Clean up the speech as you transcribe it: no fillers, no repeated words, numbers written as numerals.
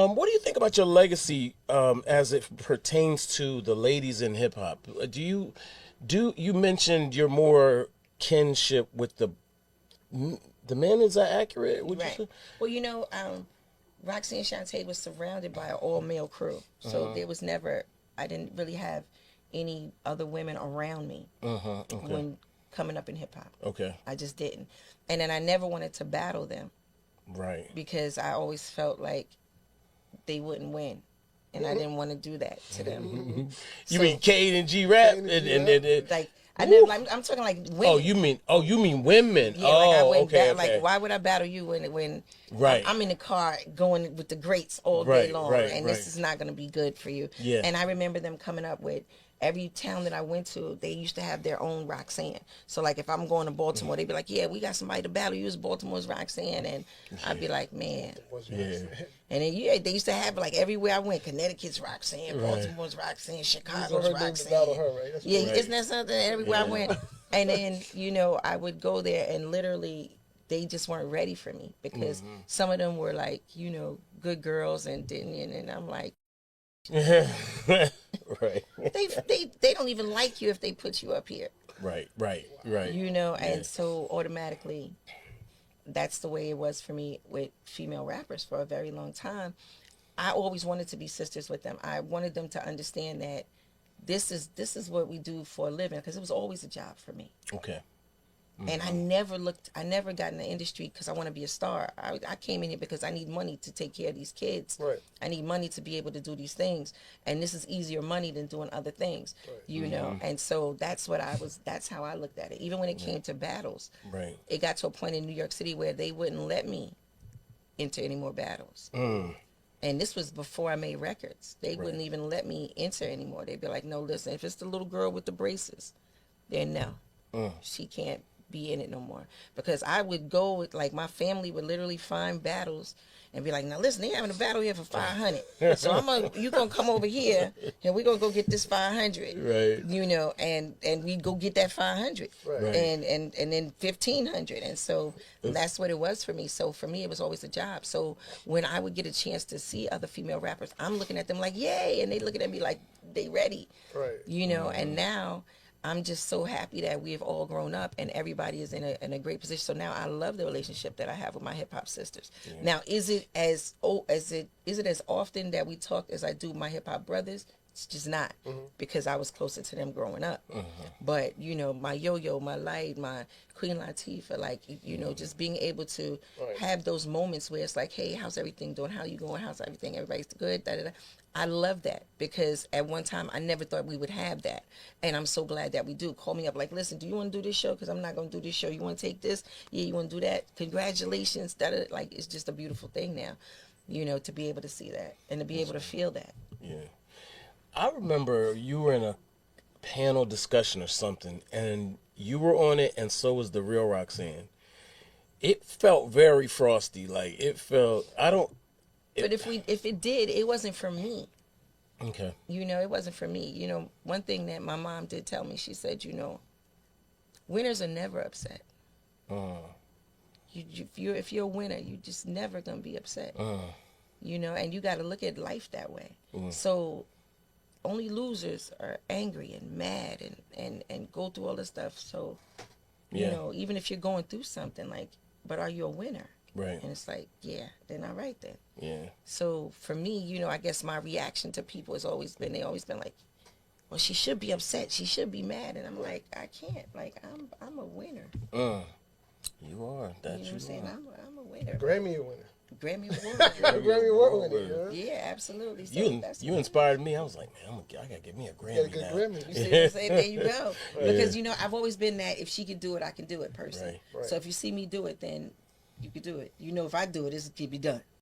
What do you think about your legacy as it pertains to the ladies in hip hop? You mentioned your more kinship with the men? Is that accurate? Would you Right. say? Well, Roxanne Shante was surrounded by an all-male crew. So there was never, I didn't really have any other women around me Okay. when coming up in hip hop. Okay. I just didn't. And then I never wanted to battle them Right. because I always felt like they wouldn't win. And I didn't want to do that to them. You mean K and G Rap? Like, I never, like, I'm talking like women. You mean women? Yeah, like I wouldn't okay, battle. Like, why would I battle you when Right. I'm in the car going with the greats all day long, and right. this is not going to be good for you. Yeah. And I remember them coming up with every town that I went to, they used to have their own Roxanne. So like if I'm going to Baltimore, they'd be like, "Yeah, we got somebody to battle you as Baltimore's Roxanne," and I'd be like, "Man." Yeah. And then they used to have like everywhere I went, Connecticut's Roxanne, Baltimore's Roxanne, Chicago's Roxanne. Battle her, right? Yeah, isn't that something? Everywhere I went, and then I would go there and literally they just weren't ready for me because some of them were like good girls and didn't, and I'm like, Right. they don't even like you if they put you up here. Right. And so automatically that's the way it was for me with female rappers for a very long time. I always wanted to be sisters with them. I wanted them to understand that this is what we do for a living, because it was always a job for me. Okay. And I never got in the industry because I want to be a star. I came in here because I need money to take care of these kids. Right. I need money to be able to do these things. And this is easier money than doing other things, And so that's how I looked at it. Even when it came to battles, it got to a point in New York City where they wouldn't let me enter any more battles. And this was before I made records. They wouldn't even let me enter anymore. They'd be like, "No, listen, if it's the little girl with the braces, then no, she can't be in it no more." Because I would go with, like, my family would literally find battles and be like, "Now listen, they having a battle here for 500. So you gonna come over here and we're gonna go get this 500." Right. And we'd go get that 500. Right. And then 1,500. And so that's what it was for me. So for me it was always a job. So when I would get a chance to see other female rappers, I'm looking at them like, "Yay," and they looking at me like they ready. Right. And now I'm just so happy that we have all grown up and everybody is in a great position. So now I love the relationship that I have with my hip hop sisters. Yeah. Now, is it as often that we talk as I do with my hip hop brothers? It's just not, because I was closer to them growing up. But my Yo-Yo, my Light, my Queen Latifah, like just being able to have those moments where it's like, "Hey, how's everything doing? How you going? How's everything? Everybody's good." Da, da, da. I love that, because at one time I never thought we would have that, and I'm so glad that we do. Call me up like, "Listen, do you want to do this show? Because I'm not going to do this show. You want to take this? Yeah, you want to do that? Congratulations!" Da, da, da. Like, it's just a beautiful thing now, to be able to see that and to be able to feel that. Yeah. I remember you were in a panel discussion or something, and you were on it, and so was the real Roxanne. It felt very frosty. Like, it felt, but if it did, it wasn't for me. Okay. It wasn't for me. One thing that my mom did tell me, she said, winners are never upset. If you're a winner, you just never gonna be upset. And you got to look at life that way. So only losers are angry and mad and go through all this stuff. So, even if you're going through something, like, but are you a winner? Right. And it's like, yeah, then all right then. Yeah. So for me, I guess my reaction to people has always been like, "Well, she should be upset. She should be mad." And I'm like, I can't. Like, I'm a winner. You are. That you know what I'm saying? I'm a winner. Grammy winner. Grammy Award. Grammy Award winner. Yeah, absolutely. So you inspired me. I was like, man, I gotta get me a Grammy now. Grammy. You see what I'm saying? There you go. Because I've always been that if she could do it, I can do it person. Right. So if you see me do it, then you could do it. If I do it, it can be done.